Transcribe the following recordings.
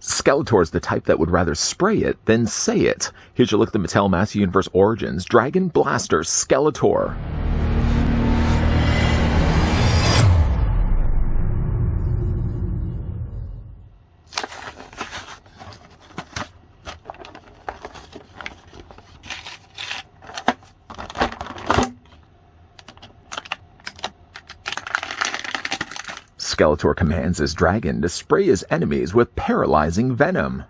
Skeletor is the type that would rather spray it than say it. Here's your look at the Mattel Master Universe Origins Dragon Blaster Skeletor. Skeletor commands his dragon to spray his enemies with paralyzing venom.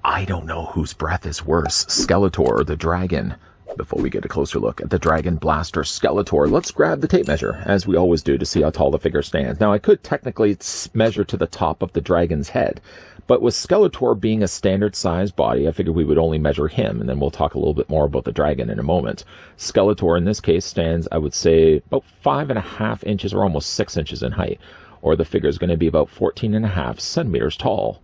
I don't know whose breath is worse, Skeletor or the dragon. Before we get a closer look at the Dragon Blaster Skeletor, let's grab the tape measure, as we always do, to see how tall the figure stands. Now, I could technically measure to the top of the dragon's head, but with Skeletor being a standard size body, I figured we would only measure him, and then we'll talk a little bit more about the dragon in a moment. Skeletor, in this case, stands, I would say, about 5.5 inches or almost 6 inches in height, or the figure is going to be about 14.5 centimeters tall.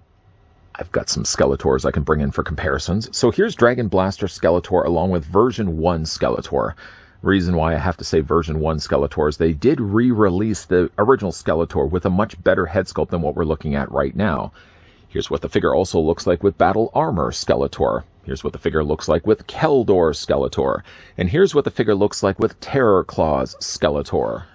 I've got some Skeletors I can bring in for comparisons. So here's Dragon Blaster Skeletor along with version 1 Skeletor. Reason why I have to say version 1 Skeletor is they did re-release the original Skeletor with a much better head sculpt than what we're looking at right now. Here's what the figure also looks like with Battle Armor Skeletor. Here's what the figure looks like with Keldor Skeletor. And here's what the figure looks like with Terror Claws Skeletor.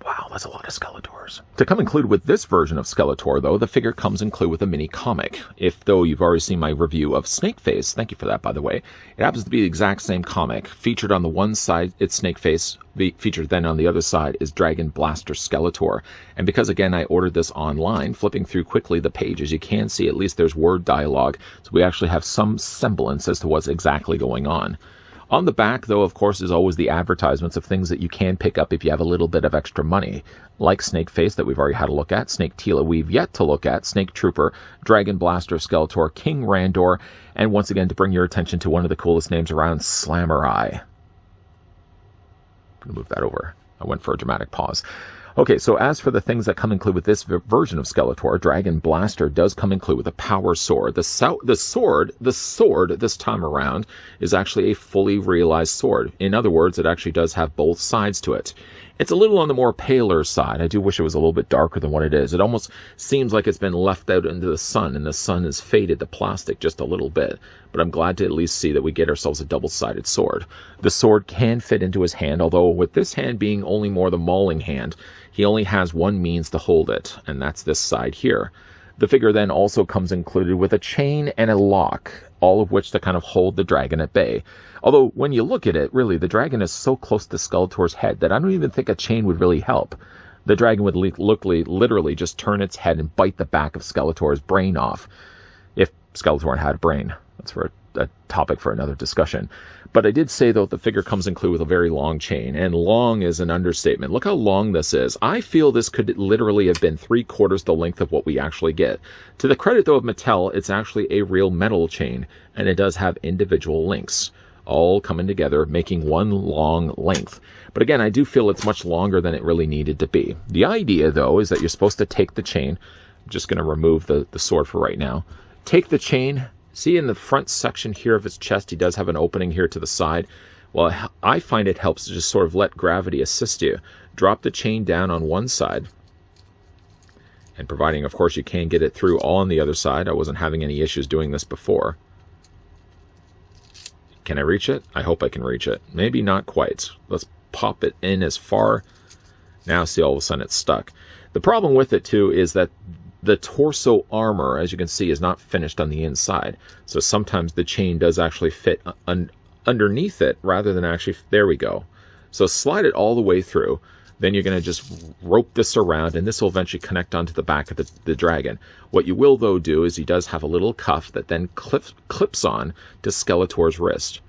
Wow, that's a lot of Skeletors. To come included with this version of Skeletor, though, the figure comes included with a mini comic. If, though, you've already seen my review of Snakeface, thank you for that, by the way, it happens to be the exact same comic. Featured on the one side, it's Snakeface. Featured then on the other side is Dragon Blaster Skeletor. And because, again, I ordered this online, flipping through quickly the pages, you can see at least there's word dialogue, so we actually have some semblance as to what's exactly going on. On the back, though, of course, is always the advertisements of things that you can pick up if you have a little bit of extra money, like Snakeface that we've already had a look at, Snake Tila we've yet to look at, Snake Trooper, Dragon Blaster Skeletor, King Randor, and once again, to bring your attention to one of the coolest names around, Slammerai. I'm going to move that over. I went for a dramatic pause. Okay, so as for the things that come included with this version of Skeletor, Dragon Blaster does come included with a power sword. The sword this time around is actually a fully realized sword. In other words, it actually does have both sides to it. It's a little on the more paler side. I do wish it was a little bit darker than what it is. It almost seems like it's been left out into the sun, and the sun has faded the plastic just a little bit. But I'm glad to at least see that we get ourselves a double-sided sword. The sword can fit into his hand, although with this hand being only more the mauling hand, he only has one means to hold it, and that's this side here. The figure then also comes included with a chain and a lock, all of which to kind of hold the dragon at bay. Although, when you look at it, really, the dragon is so close to Skeletor's head that I don't even think a chain would really help. The dragon would literally just turn its head and bite the back of Skeletor's brain off. If Skeletor had a brain. That's for a topic for another discussion. But I did say, though, the figure comes included with a very long chain, and long is an understatement. Look how long this is. I feel this could literally have been 3/4 the length of what we actually get. To the credit, though, of Mattel, it's actually a real metal chain, and it does have individual links, all coming together, making one long length. But again, I do feel it's much longer than it really needed to be. The idea, though, is that you're supposed to take the chain. I'm just going to remove the sword for right now. Take the chain. See in the front section here of his chest, he does have an opening here to the side. Well, I find it helps to just sort of let gravity assist you. Drop the chain down on one side. And providing, of course, you can get it through all on the other side. I wasn't having any issues doing this before. Can I reach it? I hope I can reach it. Maybe not quite. Let's pop it in as far. Now see, all of a sudden it's stuck. The problem with it, too, is that the torso armor, as you can see, is not finished on the inside. So sometimes the chain does actually fit underneath it rather than actually... There we go. So slide it all the way through. Then you're going to just rope this around, and this will eventually connect onto the back of the dragon. What you will, though, do is he does have a little cuff that then clips on to Skeletor's wrist.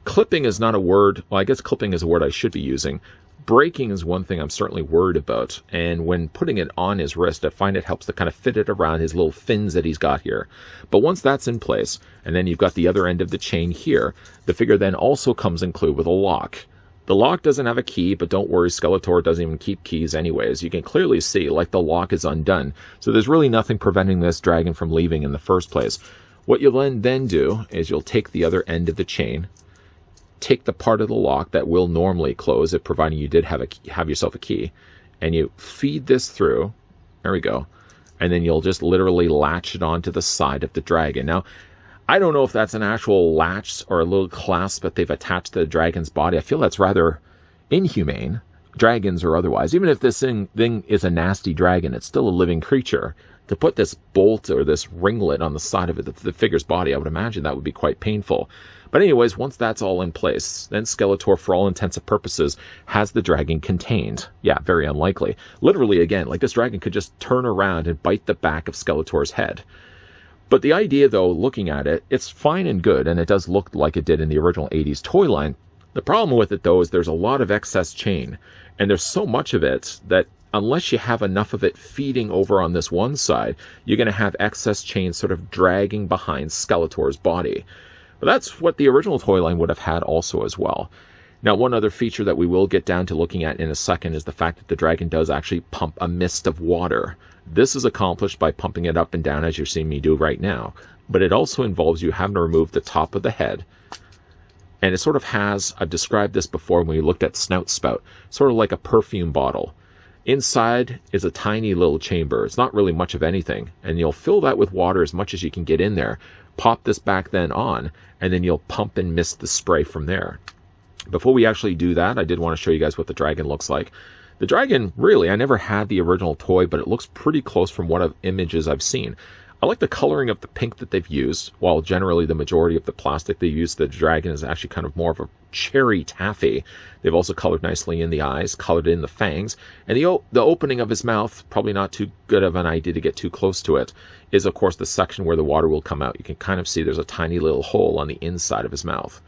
Clipping is not a word... Well, I guess clipping is a word I should be using. Breaking is one thing I'm certainly worried about, and when putting it on his wrist, I find it helps to kind of fit it around his little fins that he's got here. But once that's in place, and then you've got the other end of the chain here, the figure then also comes included with a lock. The lock doesn't have a key, but don't worry, Skeletor doesn't even keep keys anyways. You can clearly see, like, the lock is undone, so there's really nothing preventing this dragon from leaving in the first place. What you'll then do is you'll take the other end of the chain, take the part of the lock that will normally close it, providing you did have yourself a key, and you feed this through. There we go. and then you'll just literally latch it onto the side of the dragon. Now, I don't know if that's an actual latch or a little clasp that they've attached to the dragon's body. I feel that's rather inhumane, dragons or otherwise. Even if this thing is a nasty dragon, it's still a living creature. To put this bolt or this ringlet on the side of the figure's body, I would imagine that would be quite painful. But anyways, once that's all in place, then Skeletor, for all intents and purposes, has the dragon contained. Yeah, very unlikely. Literally, again, like this dragon could just turn around and bite the back of Skeletor's head. But the idea, though, looking at it, it's fine and good, and it does look like it did in the original 80s toy line. The problem with it, though, is there's a lot of excess chain, and there's so much of it that unless you have enough of it feeding over on this one side, you're going to have excess chain sort of dragging behind Skeletor's body. But that's what the original toy line would have had also as well. Now, one other feature that we will get down to looking at in a second is the fact that the dragon does actually pump a mist of water. This is accomplished by pumping it up and down as you're seeing me do right now. But it also involves you having to remove the top of the head. And it sort of has, I've described this before when we looked at Snout Spout, sort of like a perfume bottle. Inside is a tiny little chamber. It's not really much of anything. And you'll fill that with water as much as you can get in there. Pop this back then on, and then you'll pump and mist the spray from there. Before we actually do that, I did want to show you guys what the dragon looks like. The dragon, really, I never had the original toy, but it looks pretty close from what images I've seen. I like the coloring of the pink that they've used, while generally the majority of the plastic they use, the dragon is actually kind of more of a cherry taffy. They've also colored nicely in the eyes, colored in the fangs, and the opening of his mouth, probably not too good of an idea to get too close to it, is of course the section where the water will come out. You can kind of see there's a tiny little hole on the inside of his mouth.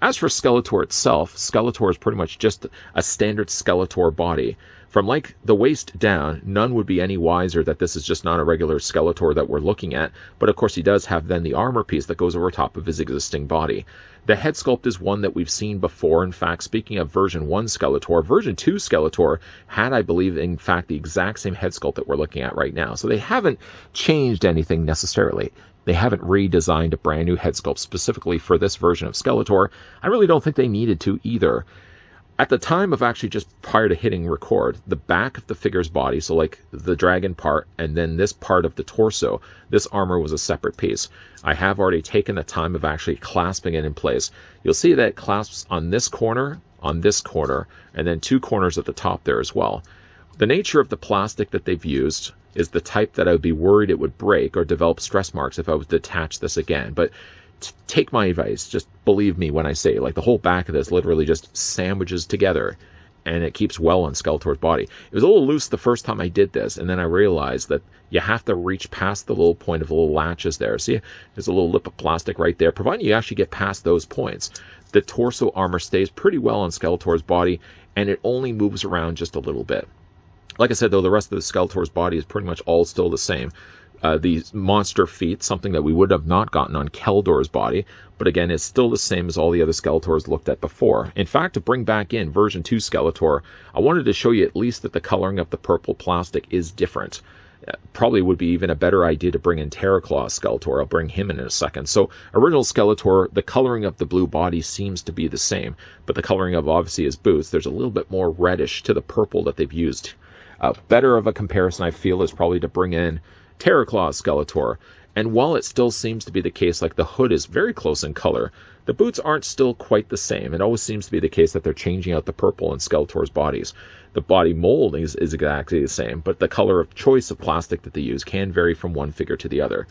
As for Skeletor itself, Skeletor is pretty much just a standard Skeletor body. From like the waist down, none would be any wiser that this is just not a regular Skeletor that we're looking at, but of course he does have then the armor piece that goes over top of his existing body. The head sculpt is one that we've seen before. In fact, speaking of version 1 Skeletor, version 2 Skeletor had, I believe, in fact, the exact same head sculpt that we're looking at right now. So they haven't changed anything necessarily. They haven't redesigned a brand new head sculpt specifically for this version of Skeletor. I really don't think they needed to either. At the time of actually just prior to hitting record, the back of the figure's body, so like the dragon part and then this part of the torso, this armor was a separate piece. I have already taken the time of actually clasping it in place. You'll see that it clasps on this corner, and then 2 corners at the top there as well. The nature of the plastic that they've used is the type that I would be worried it would break or develop stress marks if I was to detach this again. But take my advice, just believe me when I say, like, the whole back of this literally just sandwiches together, and it keeps well on Skeletor's body. It was a little loose the first time I did this, and then I realized that you have to reach past the little point of the little latches there. See, there's a little lip of plastic right there. Providing you actually get past those points, the torso armor stays pretty well on Skeletor's body, and it only moves around just a little bit. Like I said, though, the rest of the Skeletor's body is pretty much all still the same. These monster feet, something that we would have not gotten on Keldor's body, but again, it's still the same as all the other Skeletors looked at before. In fact, to bring back in version 2 Skeletor, I wanted to show you at least that the coloring of the purple plastic is different. Probably would be even a better idea to bring in Terraclaw Skeletor. I'll bring him in a second. So, original Skeletor, the coloring of the blue body seems to be the same, but the coloring of obviously his boots, there's a little bit more reddish to the purple that they've used. Better of a comparison, I feel, is probably to bring in Terraclaw Skeletor, and while it still seems to be the case, like the hood is very close in color, the boots aren't still quite the same. It always seems to be the case that they're changing out the purple in Skeletor's bodies. The body mold is exactly the same, but the color of choice of plastic that they use can vary from one figure to the other.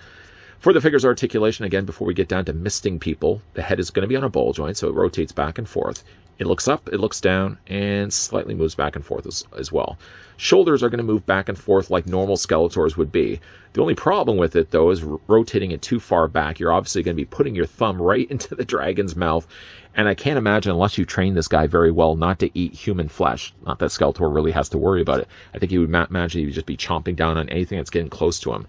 For the figure's articulation, again, before we get down to misting people, the head is going to be on a ball joint, so it rotates back and forth. It looks up, it looks down, and slightly moves back and forth as well. Shoulders are going to move back and forth like normal Skeletors would be. The only problem with it, though, is rotating it too far back. You're obviously going to be putting your thumb right into the dragon's mouth, and I can't imagine, unless you train this guy very well, not to eat human flesh. Not that Skeletor really has to worry about it. I think he would imagine he would just be chomping down on anything that's getting close to him.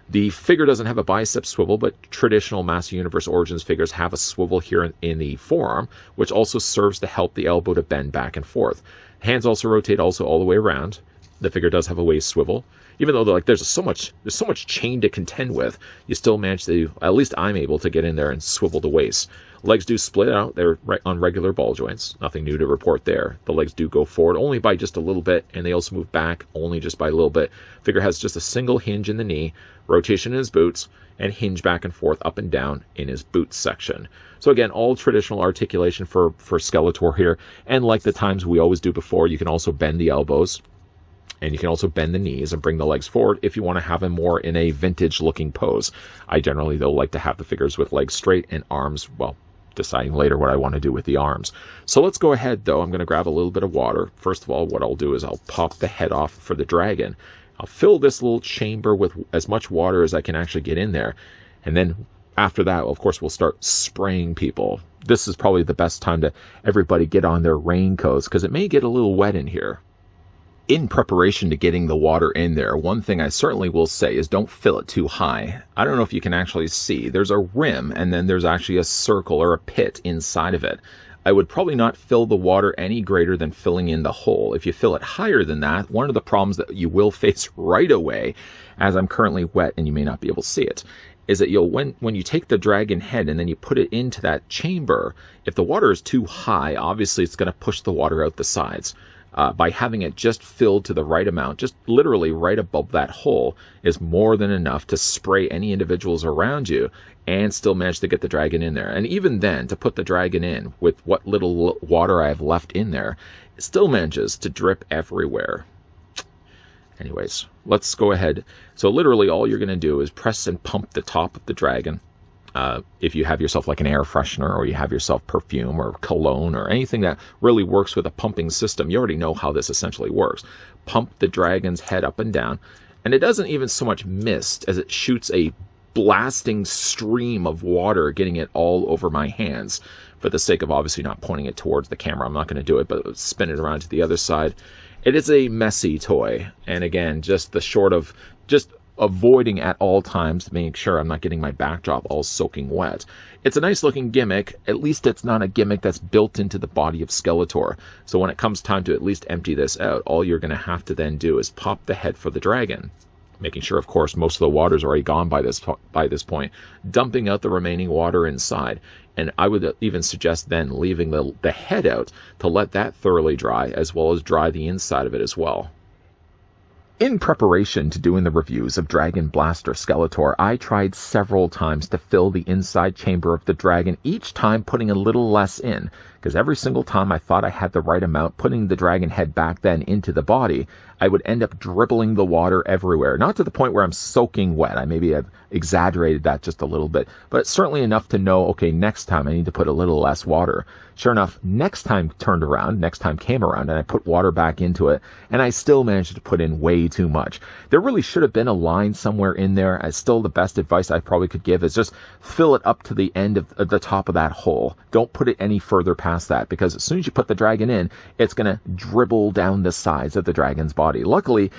The figure doesn't have a bicep swivel, but traditional Master Universe Origins figures have a swivel here in the forearm, which also serves to help the elbow to bend back and forth. Hands also rotate all the way around. The figure does have a waist swivel. even though there's so much chain to contend with, you still manage to, at least I'm able to get in there and swivel the waist. Legs do split out. They're on regular ball joints. Nothing new to report there. The legs do go forward only by just a little bit, and they also move back only just by a little bit. Figure has just a single hinge in the knee, rotation in his boots, and hinge back and forth up and down in his boots section. So again, all traditional articulation for Skeletor here. And like the times we always do before, you can also bend the elbows. And you can also bend the knees and bring the legs forward if you want to have them more in a vintage-looking pose. I generally, though, like to have the figures with legs straight and arms, well, deciding later what I want to do with the arms. So let's go ahead, though. I'm going to grab a little bit of water. First of all, what I'll do is I'll pop the head off for the dragon. I'll fill this little chamber with as much water as I can actually get in there. And then after that, of course, we'll start spraying people. This is probably the best time to everybody get on their raincoats because it may get a little wet in here. In preparation to getting the water in there, one thing I certainly will say is don't fill it too high. I don't know if you can actually see. There's a rim, and then there's actually a circle or a pit inside of it. I would probably not fill the water any greater than filling in the hole. If you fill it higher than that, one of the problems that you will face right away, as I'm currently wet and you may not be able to see it, is that when you take the dragon head and then you put it into that chamber, if the water is too high, obviously it's going to push the water out the sides. By having it just filled to the right amount, just literally right above that hole, is more than enough to spray any individuals around you and still manage to get the dragon in there. And even then, to put the dragon in with what little water I have left in there, it still manages to drip everywhere. Anyways, let's go ahead. So literally all you're going to do is press and pump the top of the dragon. If you have yourself like an air freshener, or you have yourself perfume or cologne or anything that really works with a pumping system, you already know how this essentially works. Pump the dragon's head up and down, and it doesn't even so much mist as it shoots a blasting stream of water, getting it all over my hands. For the sake of obviously not pointing it towards the camera, I'm not going to do it, but spin it around to the other side. It is a messy toy, and again, just the short of just avoiding at all times to make sure I'm not getting my backdrop all soaking wet. It's a nice looking gimmick. At least it's not a gimmick that's built into the body of Skeletor. So when it comes time to at least empty this out, all you're going to have to then do is pop the head for the dragon. Making sure, of course, most of the water's already gone by this point. Dumping out the remaining water inside. And I would even suggest then leaving the head out to let that thoroughly dry, as well as dry the inside of it as well. In preparation to doing the reviews of Dragon Blaster Skeletor, I tried several times to fill the inside chamber of the dragon, each time putting a little less in, because every single time I thought I had the right amount, putting the dragon head back then into the body, I would end up dribbling the water everywhere. Not to the point where I'm soaking wet. I maybe have exaggerated that just a little bit, but it's certainly enough to know, okay, next time I need to put a little less water. Sure enough, next time came around, and I put water back into it, and I still managed to put in way too much. There really should have been a line somewhere in there. As still the best advice I probably could give is just fill it up to the end of the top of that hole. Don't put it any further past that, because as soon as you put the dragon in, it's going to dribble down the sides of the dragon's body. Luckily,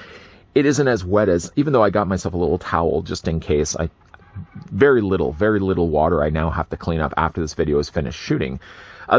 it isn't as wet as, even though I got myself a little towel just in case. Very little water I now have to clean up after this video is finished shooting.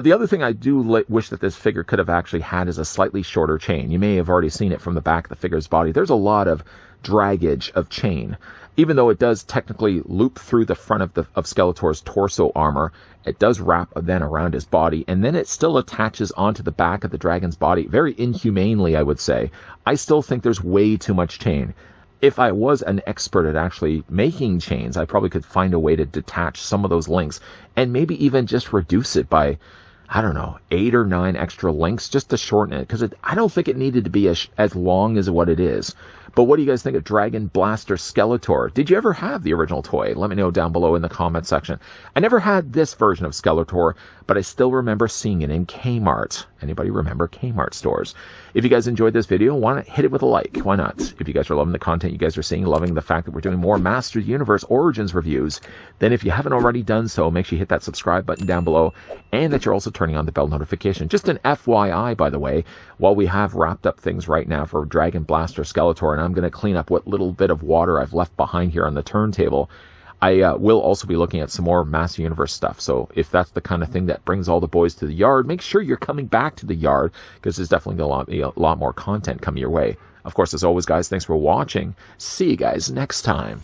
The other thing I do wish that this figure could have actually had is a slightly shorter chain. You may have already seen it from the back of the figure's body. There's a lot of dragage of chain. Even though it does technically loop through the front of Skeletor's torso armor, it does wrap then around his body, and then it still attaches onto the back of the dragon's body, very inhumanely, I would say. I still think there's way too much chain. If I was an expert at actually making chains, I probably could find a way to detach some of those links and maybe even just reduce it by, I don't know, 8 or 9 extra links just to shorten it, because I don't think it needed to be as long as what it is. But what do you guys think of Dragon Blaster Skeletor? Did you ever have the original toy? Let me know down below in the comment section. I never had this version of Skeletor, but I still remember seeing it in Kmart. Anybody remember Kmart stores? If you guys enjoyed this video, why not hit it with a like? Why not? If you guys are loving the content you guys are seeing, loving the fact that we're doing more Master Universe Origins reviews, then if you haven't already done so, make sure you hit that subscribe button down below, and that you're also turning on the bell notification. Just an FYI, by the way, while we have wrapped up things right now for Dragon Blaster Skeletor, and I'm going to clean up what little bit of water I've left behind here on the turntable, I will also be looking at some more Master Universe stuff. So if that's the kind of thing that brings all the boys to the yard, make sure you're coming back to the yard, because there's definitely going to be a lot more content coming your way. Of course, as always, guys, thanks for watching. See you guys next time.